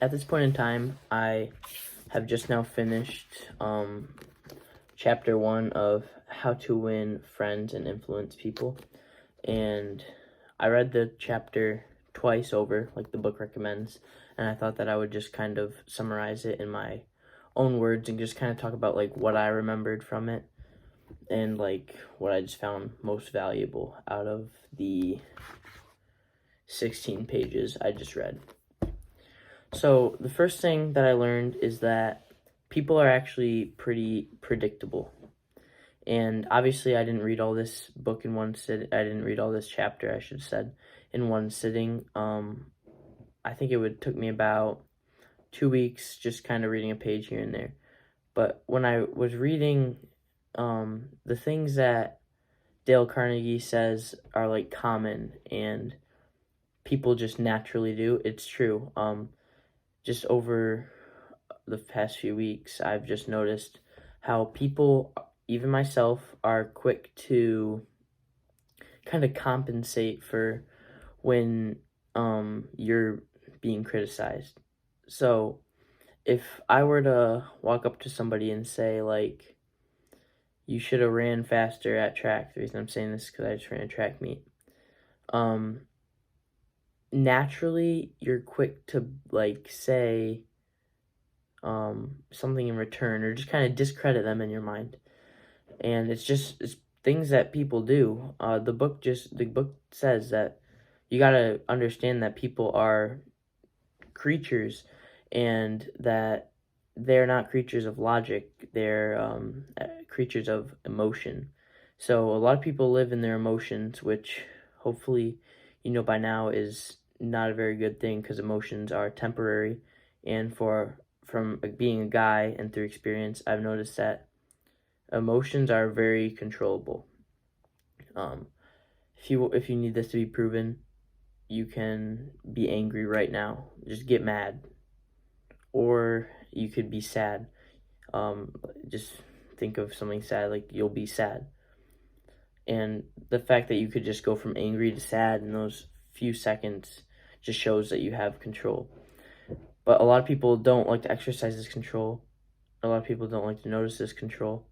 At this point in time, I have just now finished chapter 1 of How to Win Friends and Influence People. And I read the chapter twice over, like the book recommends, and I thought that I would just kind of summarize it in my own words and just kind of talk about like what I remembered from it and like what I just found most valuable out of the 16 pages I just read. So the first thing that I learned is that people are actually pretty predictable. And obviously I didn't read all this book in one sit. I didn't read all this chapter, I should have said, in one sitting. I think it took me about 2 weeks just kind of reading a page here and there. But when I was reading the things that Dale Carnegie says are like common and people just naturally do, it's true. Just over the past few weeks, I've just noticed how people, even myself, are quick to kind of compensate for when you're being criticized. So if I were to walk up to somebody and say, like, you should have ran faster at track, the reason I'm saying this is because I just ran a track meet. Naturally, you're quick to, like, say something in return or just kind of discredit them in your mind. And it's things that people do. The book says that you got to understand that people are creatures and that they're not creatures of logic. They're creatures of emotion. So a lot of people live in their emotions, which hopefully you know by now is not a very good thing because emotions are temporary. And from being a guy and through experience, I've noticed that emotions are very controllable. If you need this to be proven, you can be angry right now. Just get mad. Or you could be sad. Just think of something sad, like you'll be sad. And the fact that you could just go from angry to sad in those few seconds just shows that you have control. But a lot of people don't like to exercise this control. A lot of people don't like to notice this control.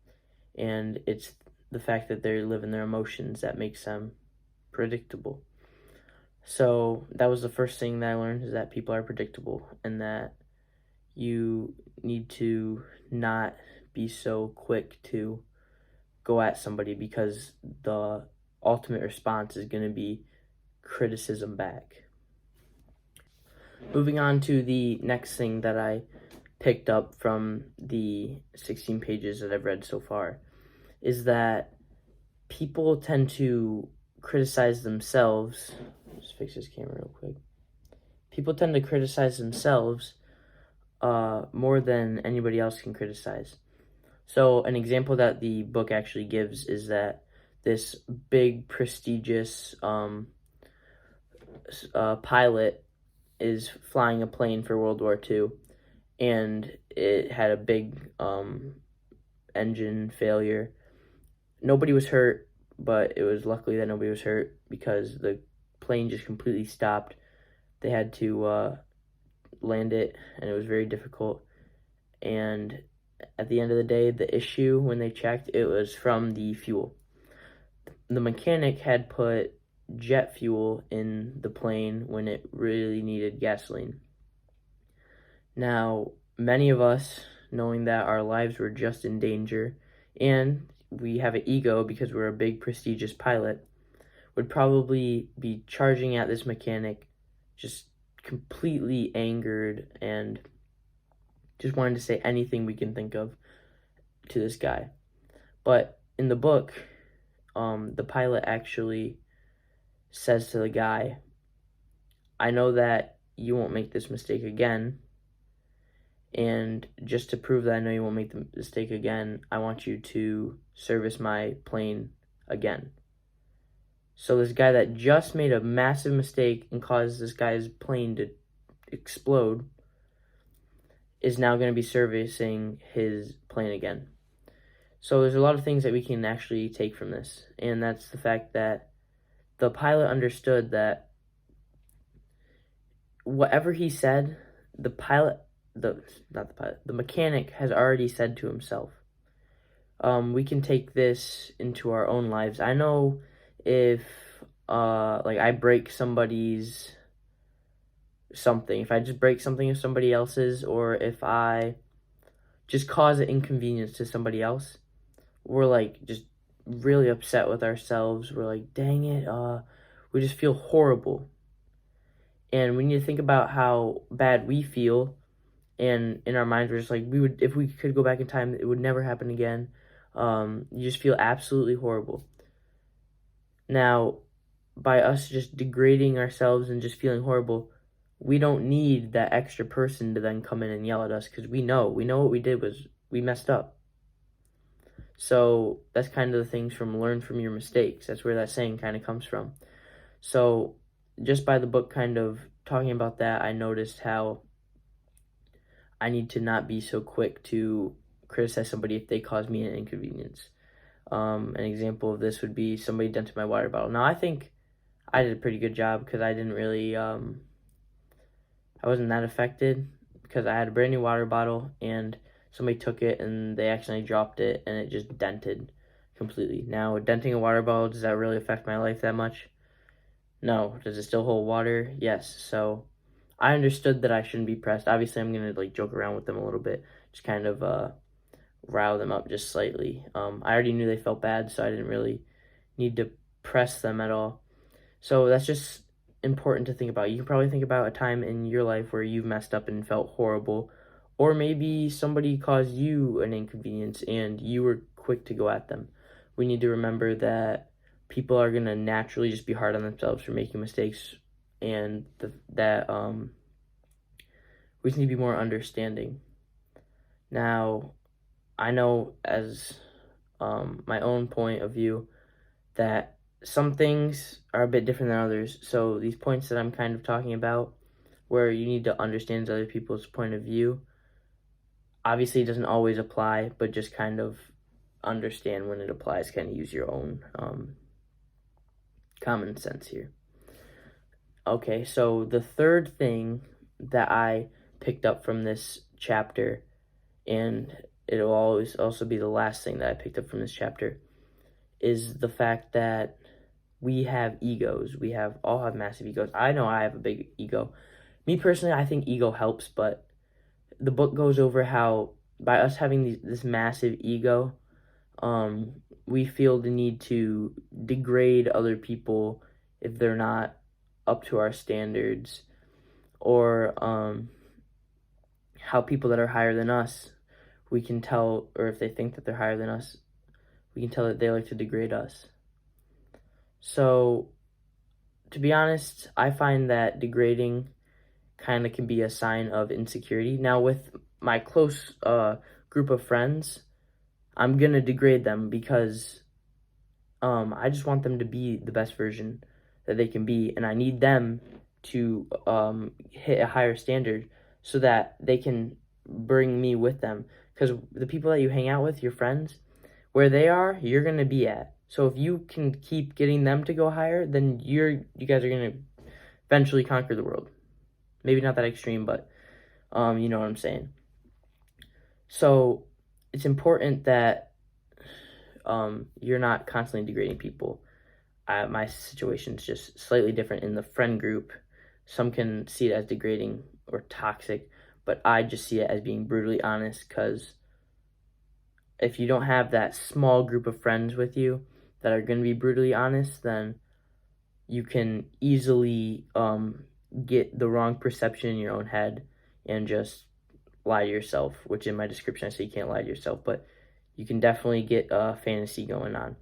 And it's the fact that they live in their emotions that makes them predictable. So that was the first thing that I learned, is that people are predictable and that you need to not be so quick to go at somebody because the ultimate response is going to be criticism back. Moving on to the next thing that I picked up from the 16 pages that I've read so far is that people tend to criticize themselves. Just fix this camera real quick. People tend to criticize themselves more than anybody else can criticize. So an example that the book actually gives is that this big prestigious pilot is flying a plane for World War II, and it had a big engine failure. Nobody was hurt, but it was luckily that nobody was hurt because the plane just completely stopped. They had to land it, and it was very difficult. And at the end of the day, the issue, when they checked, it was from the fuel. The mechanic had put jet fuel in the plane when it really needed gasoline. Now, many of us, knowing that our lives were just in danger, and we have an ego because we're a big prestigious pilot, would probably be charging at this mechanic, just completely angered and just wanted to say anything we can think of to this guy. But in the book, the pilot actually says to the guy, I know that you won't make this mistake again, and just to prove that I know you won't make the mistake again, I want you to service my plane again. So this guy that just made a massive mistake and caused this guy's plane to explode is now going to be servicing his plane again. So there's a lot of things that we can actually take from this, and that's the fact that the pilot understood that whatever he said, the pilot, the not the pilot, the mechanic has already said to himself. We can take this into our own lives. I know if like I break somebody's something, if I just break something of somebody else's, or if I just cause an inconvenience to somebody else, we're like just really upset with ourselves. We're like, dang it, we just feel horrible. And we need to think about how bad we feel, and in our minds we're just like, we would, if we could go back in time, it would never happen again. You just feel absolutely horrible. Now, by us just degrading ourselves and just feeling horrible, we don't need that extra person to then come in and yell at us, because we know what we did was we messed up. So that's kind of the things from learn from your mistakes. That's where that saying kind of comes from. So just by the book kind of talking about that, I noticed how I need to not be so quick to criticize somebody if they cause me an inconvenience. An example of this would be somebody dented my water bottle. Now, I think I did a pretty good job because I didn't really, I wasn't that affected, because I had a brand new water bottle and somebody took it and they accidentally dropped it and it just dented completely. Now, denting a water bottle, does that really affect my life that much? No. Does it still hold water? Yes. So I understood that I shouldn't be pressed. Obviously, I'm going to like joke around with them a little bit, just kind of rile them up just slightly. I already knew they felt bad, so I didn't really need to press them at all. So that's just important to think about. You can probably think about a time in your life where you've messed up and felt horrible, or maybe somebody caused you an inconvenience and you were quick to go at them. We need to remember that people are going to naturally just be hard on themselves for making mistakes, and that we just need to be more understanding. Now, I know as my own point of view that some things are a bit different than others. So these points that I'm kind of talking about, where you need to understand other people's point of view, obviously it doesn't always apply, but just kind of understand when it applies, kind of use your own common sense here. Okay, so the third thing that I picked up from this chapter, and it'll always also be the last thing that I picked up from this chapter, is the fact that we have egos. We all have massive egos. I know I have a big ego. Me personally, I think ego helps, but the book goes over how by us having this massive ego, we feel the need to degrade other people if they're not up to our standards, or how people that are higher than us, we can tell, or if they think that they're higher than us, we can tell that they like to degrade us. So, to be honest, I find that degrading kind of can be a sign of insecurity. Now, with my close group of friends, I'm going to degrade them because I just want them to be the best version that they can be, and I need them to hit a higher standard so that they can bring me with them. Because the people that you hang out with, your friends, where they are, you're going to be at. So if you can keep getting them to go higher, then you guys are going to eventually conquer the world. Maybe not that extreme, but you know what I'm saying. So it's important that you're not constantly degrading people. My situation's just slightly different in the friend group. Some can see it as degrading or toxic, but I just see it as being brutally honest, because if you don't have that small group of friends with you that are going to be brutally honest, then you can easily get the wrong perception in your own head and just lie to yourself, which in my description I say you can't lie to yourself, but you can definitely get a fantasy going on.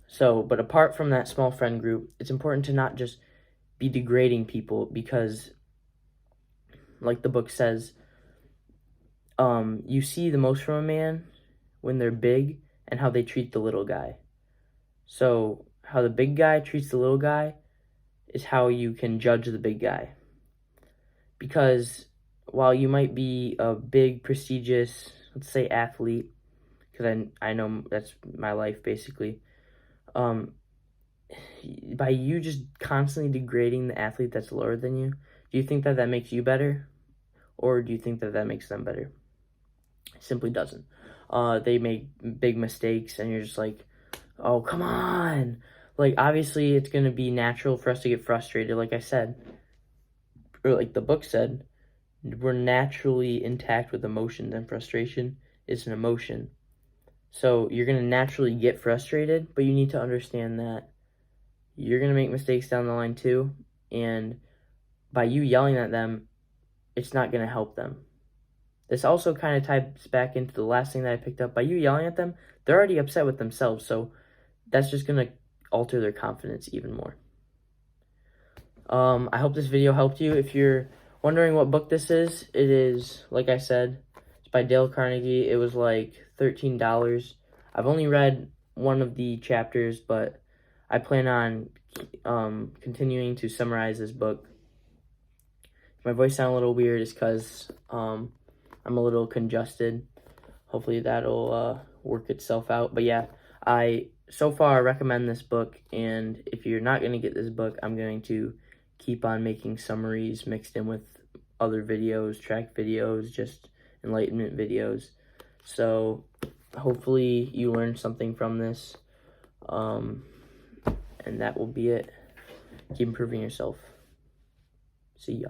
So, but apart from that small friend group, it's important to not just be degrading people, because like the book says, you see the most from a man when they're big and how they treat the little guy. So how the big guy treats the little guy is how you can judge the big guy. Because while you might be a big, prestigious, let's say athlete, because I know that's my life basically, by you just constantly degrading the athlete that's lower than you, do you think that makes you better? Or do you think that that makes them better? It simply doesn't. They make big mistakes and you're just like, oh, come on. Like, obviously, it's going to be natural for us to get frustrated, like I said. Or like the book said, we're naturally intact with emotions, and frustration is an emotion. So you're going to naturally get frustrated, but you need to understand that you're going to make mistakes down the line too. And by you yelling at them, it's not going to help them. This also kind of ties back into the last thing that I picked up. By you yelling at them, they're already upset with themselves. So that's just going to alter their confidence even more. I hope this video helped you. If you're wondering what book this is, it is, like I said, it's by Dale Carnegie. It was like $13. I've only read one of the chapters, but I plan on continuing to summarize this book. If my voice sounds a little weird, it's because I'm a little congested. Hopefully that'll work itself out. But yeah, I so far recommend this book, and if you're not going to get this book, I'm going to keep on making summaries mixed in with other videos, track videos, just enlightenment videos. So hopefully you learned something from this, and that will be it. Keep improving yourself. See ya.